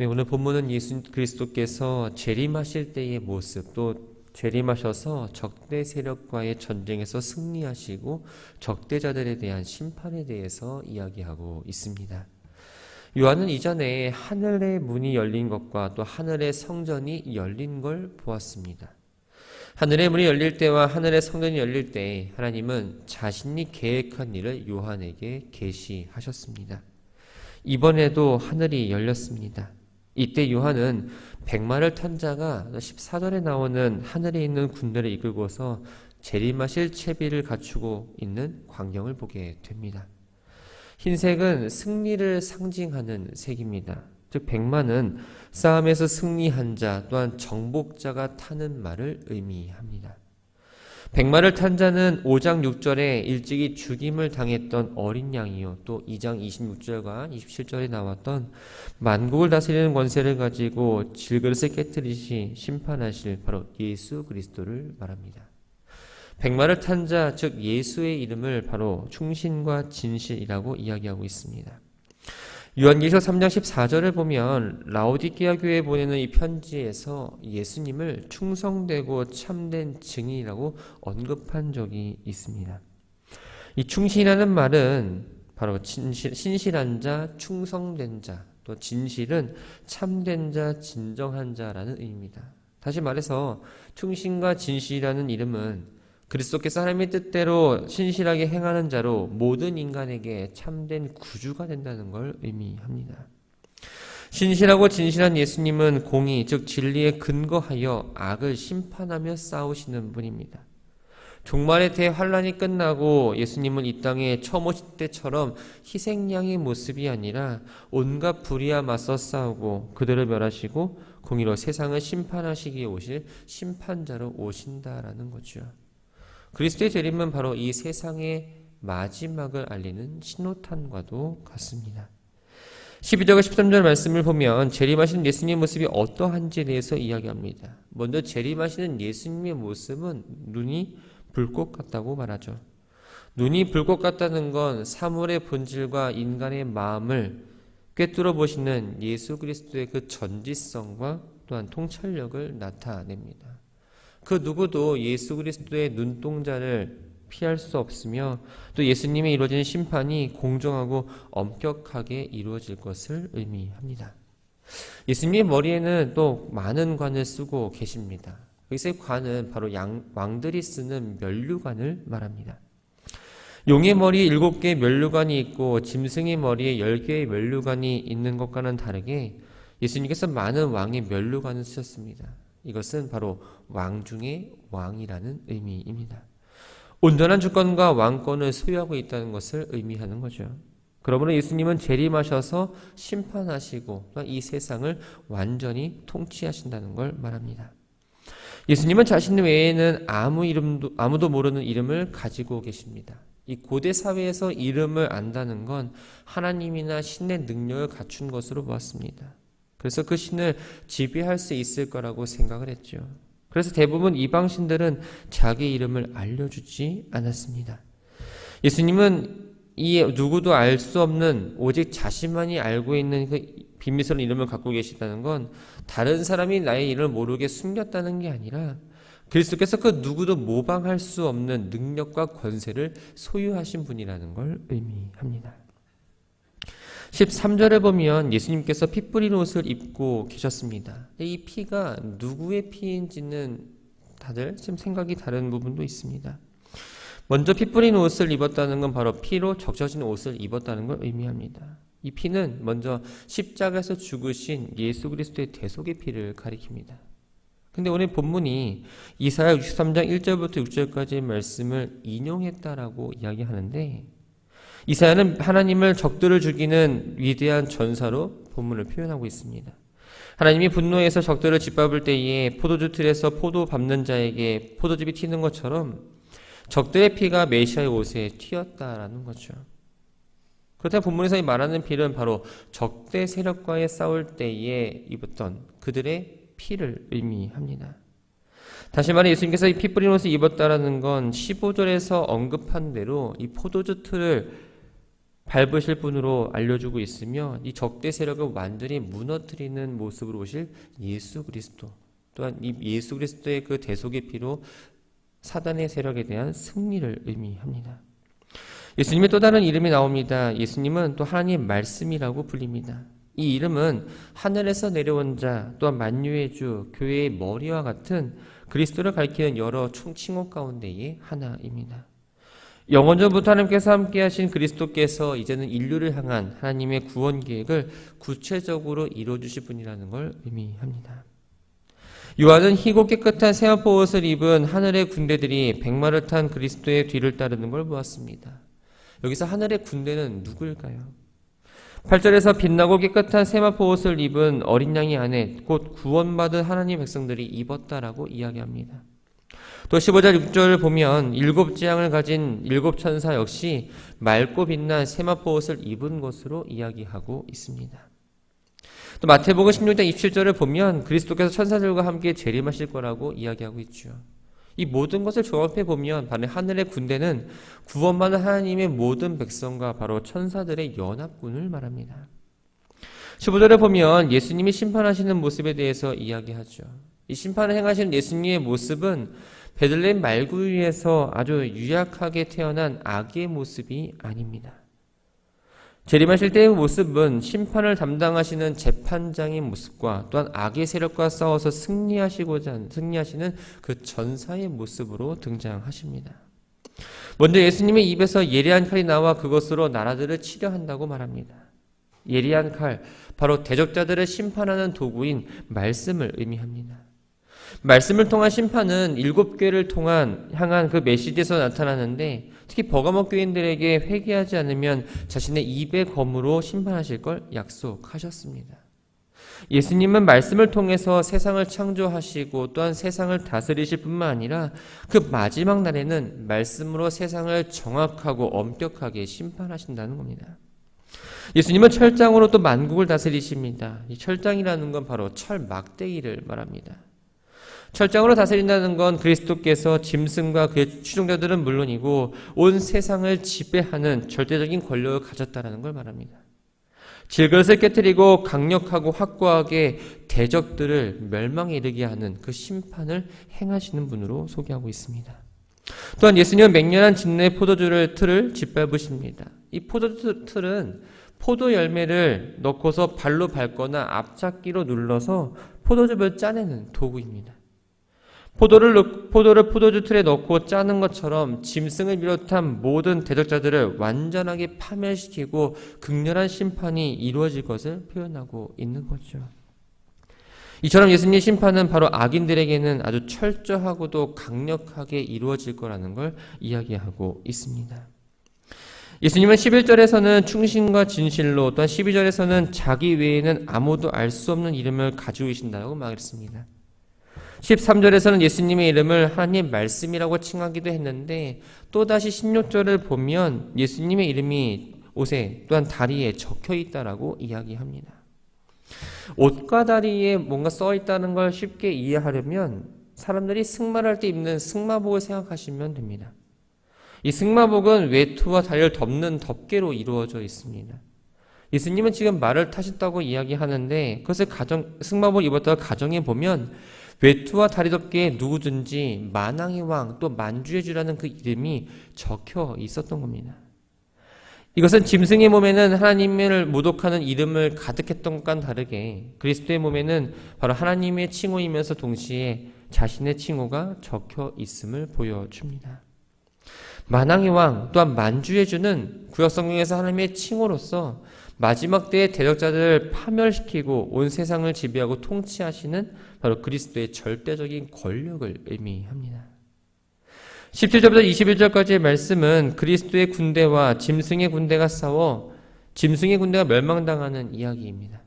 네, 오늘 본문은 예수 그리스도께서 재림하실 때의 모습, 또 재림하셔서 적대 세력과의 전쟁에서 승리하시고 적대자들에 대한 심판에 대해서 이야기하고 있습니다. 요한은 이전에 하늘의 문이 열린 것과 또 하늘의 성전이 열린 걸 보았습니다. 하늘의 문이 열릴 때와 하늘의 성전이 열릴 때 하나님은 자신이 계획한 일을 요한에게 계시하셨습니다. 이번에도 하늘이 열렸습니다. 이때 요한은 백마를 탄 자가 14절에 나오는 하늘에 있는 군대를 이끌고서 재림하실 채비를 갖추고 있는 광경을 보게 됩니다. 흰색은 승리를 상징하는 색입니다. 즉 백마는 싸움에서 승리한 자 또한 정복자가 타는 말을 의미합니다. 백마를 탄 자는 5장 6절에 일찍이 죽임을 당했던 어린 양이요, 또 2장 26절과 27절에 나왔던 만국을 다스리는 권세를 가지고 질그릇을 깨뜨리시 심판하실 바로 예수 그리스도를 말합니다. 백마를 탄 자, 즉 예수의 이름을 바로 충신과 진실이라고 이야기하고 있습니다. 요한계시록 3장 14절을 보면 라오디게아 교회에 보내는 이 편지에서 예수님을 충성되고 참된 증인이라고 언급한 적이 있습니다. 이 충신이라는 말은 바로 신실한 자, 충성된 자, 또 진실은 참된 자, 진정한 자라는 의미입니다. 다시 말해서 충신과 진실이라는 이름은 그리스도께서 하나님의 뜻대로 신실하게 행하는 자로 모든 인간에게 참된 구주가 된다는 걸 의미합니다. 신실하고 진실한 예수님은 공의, 즉 진리에 근거하여 악을 심판하며 싸우시는 분입니다. 종말의 대환란이 끝나고 예수님은 이 땅에 처음 오실 때처럼 희생양의 모습이 아니라 온갖 불의와 맞서 싸우고 그들을 멸하시고 공의로 세상을 심판하시기에 오실 심판자로 오신다라는 거죠. 그리스도의 재림은 바로 이 세상의 마지막을 알리는 신호탄과도 같습니다. 12절과 13절 말씀을 보면 재림하시는 예수님의 모습이 어떠한지에 대해서 이야기합니다. 먼저 재림하시는 예수님의 모습은 눈이 불꽃 같다고 말하죠. 눈이 불꽃 같다는 건 사물의 본질과 인간의 마음을 꿰뚫어 보시는 예수 그리스도의 그 전지성과 또한 통찰력을 나타냅니다. 그 누구도 예수 그리스도의 눈동자를 피할 수 없으며 또 예수님의 이루어지는 심판이 공정하고 엄격하게 이루어질 것을 의미합니다. 예수님의 머리에는 또 많은 관을 쓰고 계십니다. 여기서의 관은 바로 왕들이 쓰는 면류관을 말합니다. 용의 머리에 7개의 면류관이 있고 짐승의 머리에 10개의 면류관이 있는 것과는 다르게 예수님께서 많은 왕의 면류관을 쓰셨습니다. 이것은 바로 왕 중의 왕이라는 의미입니다. 온전한 주권과 왕권을 소유하고 있다는 것을 의미하는 거죠. 그러므로 예수님은 재림하셔서 심판하시고 이 세상을 완전히 통치하신다는 걸 말합니다. 예수님은 자신 외에는 아무도 모르는 이름을 가지고 계십니다. 이 고대 사회에서 이름을 안다는 건 하나님이나 신의 능력을 갖춘 것으로 보았습니다. 그래서 그 신을 지배할 수 있을 거라고 생각을 했죠. 그래서 대부분 이방신들은 자기 이름을 알려주지 않았습니다. 예수님은 이 누구도 알 수 없는 오직 자신만이 알고 있는 그 비밀스러운 이름을 갖고 계시다는 건 다른 사람이 나의 이름을 모르게 숨겼다는 게 아니라 그리스도께서 그 누구도 모방할 수 없는 능력과 권세를 소유하신 분이라는 걸 의미합니다. 13절에 보면 예수님께서 피 뿌린 옷을 입고 계셨습니다. 이 피가 누구의 피인지는 다들 지금 생각이 다른 부분도 있습니다. 먼저 피 뿌린 옷을 입었다는 건 바로 피로 적셔진 옷을 입었다는 걸 의미합니다. 이 피는 먼저 십자가에서 죽으신 예수 그리스도의 대속의 피를 가리킵니다. 근데 오늘 본문이 이사야 63장 1절부터 6절까지의 말씀을 인용했다라고 이야기하는데 이사야는 하나님을 적들을 죽이는 위대한 전사로 본문을 표현하고 있습니다. 하나님이 분노해서 적들을 짓밟을 때에 포도주 틀에서 포도 밟는 자에게 포도즙이 튀는 것처럼 적들의 피가 메시아의 옷에 튀었다라는 거죠. 그렇다면 본문에서 말하는 피는 바로 적대 세력과의 싸울 때에 입었던 그들의 피를 의미합니다. 다시 말해 예수님께서 이 피 뿌린 옷을 입었다라는 건 15절에서 언급한 대로 이 포도주 틀을 밟으실 분으로 알려주고 있으며 이 적대 세력을 완전히 무너뜨리는 모습으로 오실 예수 그리스도, 또한 이 예수 그리스도의 그 대속의 피로 사단의 세력에 대한 승리를 의미합니다. 예수님의 또 다른 이름이 나옵니다. 예수님은 또 하나님의 말씀이라고 불립니다. 이 이름은 하늘에서 내려온 자, 또한 만유의 주, 교회의 머리와 같은 그리스도를 가리키는 여러 칭호 가운데의 하나입니다. 영원전부터 하나님께서 함께하신 그리스도께서 이제는 인류를 향한 하나님의 구원 계획을 구체적으로 이루어주실 분이라는 걸 의미합니다. 요한은 희고 깨끗한 세마포 옷을 입은 하늘의 군대들이 백마를 탄 그리스도의 뒤를 따르는 걸 보았습니다. 여기서 하늘의 군대는 누구일까요? 8절에서 빛나고 깨끗한 세마포 옷을 입은 어린 양이 안에 곧 구원받은 하나님의 백성들이 입었다라고 이야기합니다. 또 15절 6절을 보면 일곱 재앙을 가진 일곱 천사 역시 맑고 빛난 세마포 옷을 입은 것으로 이야기하고 있습니다. 또 마태복음 16장 27절을 보면 그리스도께서 천사들과 함께 재림하실 거라고 이야기하고 있죠. 이 모든 것을 종합해 보면 바로 하늘의 군대는 구원받은 하나님의 모든 백성과 바로 천사들의 연합군을 말합니다. 15절에 보면 예수님이 심판하시는 모습에 대해서 이야기하죠. 이 심판을 행하시는 예수님의 모습은 베들레헴 말구 위에서 아주 유약하게 태어난 아기의 모습이 아닙니다. 재림하실 때의 모습은 심판을 담당하시는 재판장의 모습과 또한 악의 세력과 싸워서 승리하시는 그 전사의 모습으로 등장하십니다. 먼저 예수님의 입에서 예리한 칼이 나와 그것으로 나라들을 치려 한다고 말합니다. 예리한 칼, 바로 대적자들을 심판하는 도구인 말씀을 의미합니다. 말씀을 통한 심판은 7교회를 향한 그 메시지에서 나타나는데 특히 버가모 교인들에게 회개하지 않으면 자신의 입의 검으로 심판하실 걸 약속하셨습니다. 예수님은 말씀을 통해서 세상을 창조하시고 또한 세상을 다스리실 뿐만 아니라 그 마지막 날에는 말씀으로 세상을 정확하고 엄격하게 심판하신다는 겁니다. 예수님은 철장으로 또 만국을 다스리십니다. 이 철장이라는 건 바로 철막대기를 말합니다. 철장으로 다스린다는 건 그리스도께서 짐승과 그의 추종자들은 물론이고 온 세상을 지배하는 절대적인 권력을 가졌다는 걸 말합니다. 질그릇을 깨뜨리고 강력하고 확고하게 대적들을 멸망에 이르게 하는 그 심판을 행하시는 분으로 소개하고 있습니다. 또한 예수님은 맹렬한 진노의 틀을 짓밟으십니다. 이 포도틀은 포도 열매를 넣고서 발로 밟거나 앞잡기로 눌러서 포도즙을 짜내는 도구입니다. 포도를 포도주 틀에 넣고 짜는 것처럼 짐승을 비롯한 모든 대적자들을 완전하게 파멸시키고 극렬한 심판이 이루어질 것을 표현하고 있는 거죠. 이처럼 예수님의 심판은 바로 악인들에게는 아주 철저하고도 강력하게 이루어질 거라는 걸 이야기하고 있습니다. 예수님은 11절에서는 충신과 진실로 또한 12절에서는 자기 외에는 아무도 알 수 없는 이름을 가지고 계신다고 말했습니다. 13절에서는 예수님의 이름을 하나님 말씀이라고 칭하기도 했는데 또다시 16절을 보면 예수님의 이름이 옷에 또한 다리에 적혀 있다라고 이야기합니다. 옷과 다리에 뭔가 써 있다는 걸 쉽게 이해하려면 사람들이 승마를 할 때 입는 승마복을 생각하시면 됩니다. 이 승마복은 외투와 다리를 덮는 덮개로 이루어져 있습니다. 예수님은 지금 말을 타셨다고 이야기하는데 그것을 승마복을 입었다가 가정해 보면 외투와 다리 덮개에 누구든지 만왕의 왕 또 만주의 주라는 그 이름이 적혀 있었던 겁니다. 이것은 짐승의 몸에는 하나님을 모독하는 이름을 가득했던 것과는 다르게 그리스도의 몸에는 바로 하나님의 칭호이면서 동시에 자신의 칭호가 적혀 있음을 보여줍니다. 만왕의 왕 또한 만주의 주는 구약 성경에서 하나님의 칭호로서 마지막 때의 대적자들을 파멸시키고 온 세상을 지배하고 통치하시는 바로 그리스도의 절대적인 권력을 의미합니다. 17절부터 21절까지의 말씀은 그리스도의 군대와 짐승의 군대가 싸워 짐승의 군대가 멸망당하는 이야기입니다.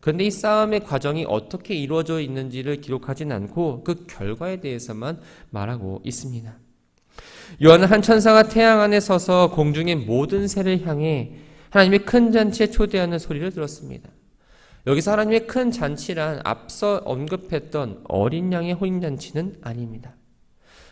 그런데 이 싸움의 과정이 어떻게 이루어져 있는지를 기록하진 않고 그 결과에 대해서만 말하고 있습니다. 요한은 한 천사가 태양 안에 서서 공중의 모든 새를 향해 하나님의 큰 잔치에 초대하는 소리를 들었습니다. 여기서 하나님의 큰 잔치란 앞서 언급했던 어린 양의 혼인잔치는 아닙니다.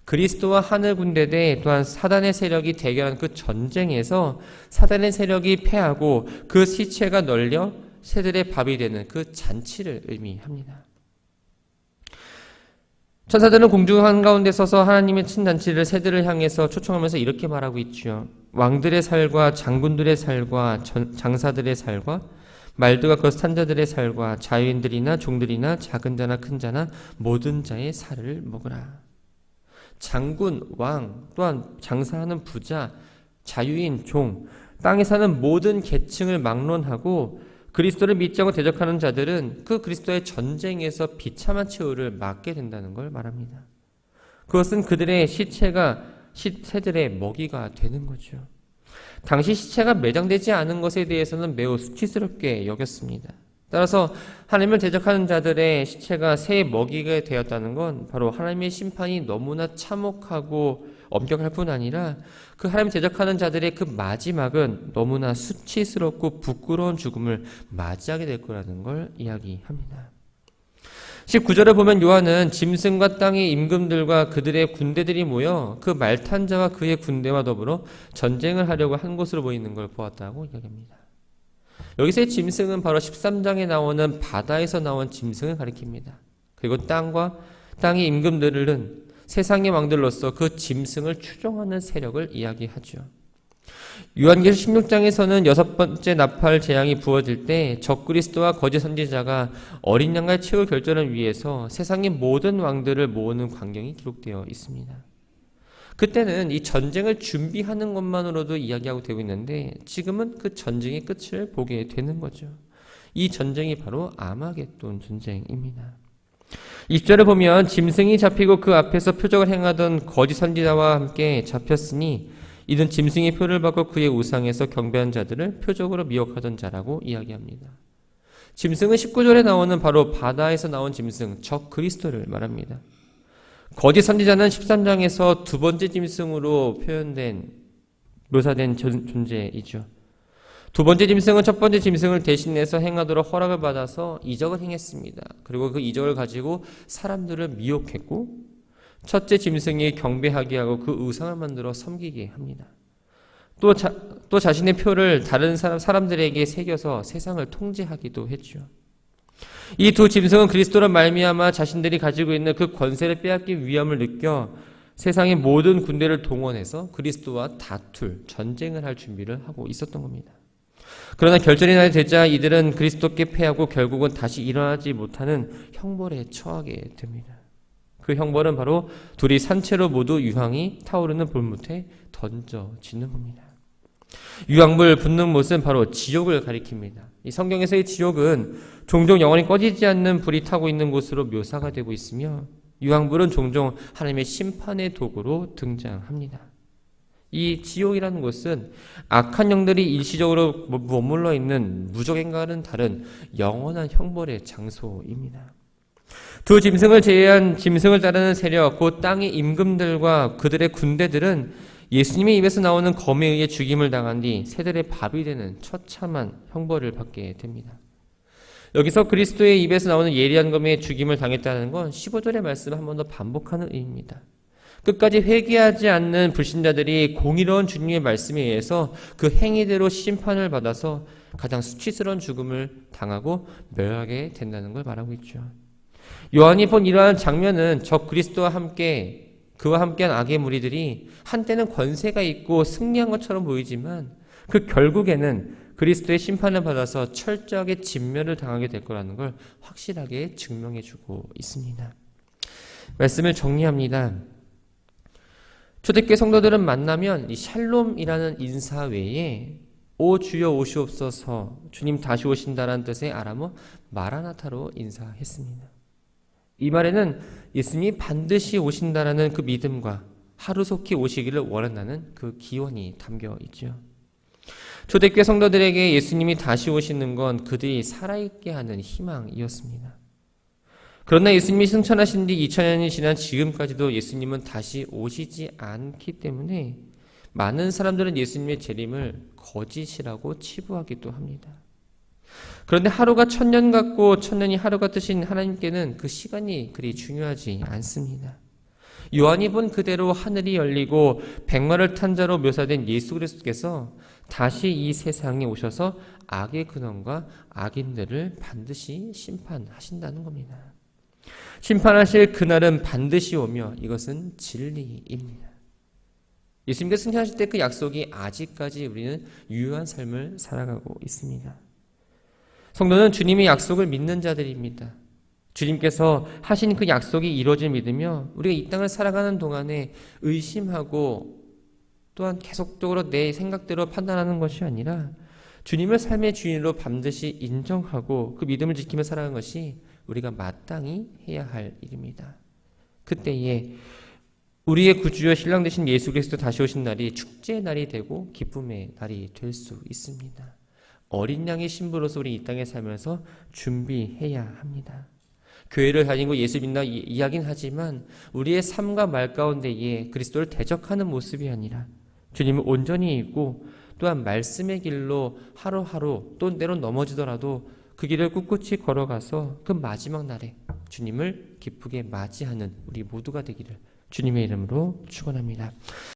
그리스도와 하늘 군대대 또한 사단의 세력이 대결한 그 전쟁에서 사단의 세력이 패하고 그 시체가 널려 새들의 밥이 되는 그 잔치를 의미합니다. 천사들은 공중 한가운데 서서 하나님의 친잔치를 새들을 향해서 초청하면서 이렇게 말하고 있죠. 왕들의 살과 장군들의 살과 장사들의 살과 말들과 그것을 탄 자들의 살과 자유인들이나 종들이나 작은 자나 큰 자나 모든 자의 살을 먹으라. 장군, 왕, 또한 장사하는 부자, 자유인, 종, 땅에 사는 모든 계층을 막론하고 그리스도를 믿지 않고 대적하는 자들은 그 그리스도의 전쟁에서 비참한 최후를 맞게 된다는 걸 말합니다. 그것은 그들의 시체가 새들의 먹이가 되는 거죠. 당시 시체가 매장되지 않은 것에 대해서는 매우 수치스럽게 여겼습니다. 따라서 하나님을 대적하는 자들의 시체가 새의 먹이가 되었다는 건 바로 하나님의 심판이 너무나 참혹하고 엄격할 뿐 아니라 그 하나님 대적하는 자들의 그 마지막은 너무나 수치스럽고 부끄러운 죽음을 맞이하게 될 거라는 걸 이야기합니다. 19절에 보면 요한은 짐승과 땅의 임금들과 그들의 군대들이 모여 그 말탄 자와 그의 군대와 더불어 전쟁을 하려고 한 곳으로 보이는 걸 보았다고 이야기합니다. 여기서의 짐승은 바로 13장에 나오는 바다에서 나온 짐승을 가리킵니다. 그리고 땅의 임금들은 세상의 왕들로서 그 짐승을 추종하는 세력을 이야기하죠. 요한계시록 16장에서는 6번째 나팔 재앙이 부어질 때 적그리스도와 거짓 선지자가 어린 양과의 최후 결전을 위해서 세상의 모든 왕들을 모으는 광경이 기록되어 있습니다. 그때는 이 전쟁을 준비하는 것만으로도 이야기하고 되고 있는데 지금은 그 전쟁의 끝을 보게 되는 거죠. 이 전쟁이 바로 아마겟돈 전쟁입니다. 20절을 보면 짐승이 잡히고 그 앞에서 표적을 행하던 거짓 선지자와 함께 잡혔으니 이는 짐승의 표를 받고 그의 우상에서 경배한 자들을 표적으로 미혹하던 자라고 이야기합니다. 짐승은 19절에 나오는 바로 바다에서 나온 짐승, 적 그리스도를 말합니다. 거짓 선지자는 13장에서 두 번째 짐승으로 묘사된 존재이죠. 두 번째 짐승은 첫 번째 짐승을 대신해서 행하도록 허락을 받아서 이적을 행했습니다. 그리고 그 이적을 가지고 사람들을 미혹했고 첫째 짐승이 경배하게 하고 그 의상을 만들어 섬기게 합니다. 또 자신의 표를 다른 사람들에게 새겨서 세상을 통제하기도 했죠. 이 두 짐승은 그리스도로 말미암아 자신들이 가지고 있는 그 권세를 빼앗기 위험을 느껴 세상의 모든 군대를 동원해서 그리스도와 전쟁을 할 준비를 하고 있었던 겁니다. 그러나 결전이 날 되자 이들은 그리스도께 패하고 결국은 다시 일어나지 못하는 형벌에 처하게 됩니다. 그 형벌은 바로 둘이 산채로 모두 유황이 타오르는 불못에 던져지는 겁니다. 유황불 붙는 못은 바로 지옥을 가리킵니다. 이 성경에서의 지옥은 종종 영원히 꺼지지 않는 불이 타고 있는 곳으로 묘사가 되고 있으며 유황불은 종종 하나님의 심판의 도구로 등장합니다. 이 지옥이라는 곳은 악한 영들이 일시적으로 머물러 있는 무적행과는 다른 영원한 형벌의 장소입니다. 두 짐승을 제외한 짐승을 따르는 세력, 곧 땅의 임금들과 그들의 군대들은 예수님의 입에서 나오는 검에 의해 죽임을 당한 뒤 새들의 밥이 되는 처참한 형벌을 받게 됩니다. 여기서 그리스도의 입에서 나오는 예리한 검에 죽임을 당했다는 건 15절의 말씀을 한 번 더 반복하는 의미입니다. 끝까지 회개하지 않는 불신자들이 공의로운 주님의 말씀에 의해서 그 행위대로 심판을 받아서 가장 수치스러운 죽음을 당하고 멸하게 된다는 걸 말하고 있죠. 요한이 본 이러한 장면은 적 그리스도와 함께 그와 함께한 악의 무리들이 한때는 권세가 있고 승리한 것처럼 보이지만 그 결국에는 그리스도의 심판을 받아서 철저하게 진멸을 당하게 될 거라는 걸 확실하게 증명해주고 있습니다. 말씀을 정리합니다. 초대교회 성도들은 만나면 이 샬롬이라는 인사 외에 오 주여 오시옵소서 주님 다시 오신다라는 뜻의 아람어 마라나타로 인사했습니다. 이 말에는 예수님이 반드시 오신다라는 그 믿음과 하루속히 오시기를 원한다는 그 기원이 담겨 있죠. 초대교회 성도들에게 예수님이 다시 오시는 건 그들이 살아있게 하는 희망이었습니다. 그러나 예수님이 승천하신 뒤 2000년이 지난 지금까지도 예수님은 다시 오시지 않기 때문에 많은 사람들은 예수님의 재림을 거짓이라고 치부하기도 합니다. 그런데 하루가 1000년 같고 1000년이 하루 같으신 하나님께는 그 시간이 그리 중요하지 않습니다. 요한이 본 그대로 하늘이 열리고 백마를 탄 자로 묘사된 예수 그리스도께서 다시 이 세상에 오셔서 악의 근원과 악인들을 반드시 심판하신다는 겁니다. 심판하실 그날은 반드시 오며 이것은 진리입니다. 예수님께서 승천하실 때 그 약속이 아직까지 우리는 유효한 삶을 살아가고 있습니다. 성도는 주님의 약속을 믿는 자들입니다. 주님께서 하신 그 약속이 이루어질 믿으며 우리가 이 땅을 살아가는 동안에 의심하고 또한 계속적으로 내 생각대로 판단하는 것이 아니라 주님을 삶의 주인으로 반드시 인정하고 그 믿음을 지키며 살아가는 것이 우리가 마땅히 해야 할 일입니다. 그때에 우리의 구주여 신랑 되신 예수 그리스도 다시 오신 날이 축제의 날이 되고 기쁨의 날이 될 수 있습니다. 어린 양의 신부로서 우리 이 땅에 살면서 준비해야 합니다. 교회를 다니고 예수 믿나 이야기는 하지만 우리의 삶과 말 가운데에 그리스도를 대적하는 모습이 아니라 주님을 온전히 잊고 또한 말씀의 길로 하루하루 또 때론 넘어지더라도 그 길을 꿋꿋이 걸어가서 그 마지막 날에 주님을 기쁘게 맞이하는 우리 모두가 되기를 주님의 이름으로 축원합니다.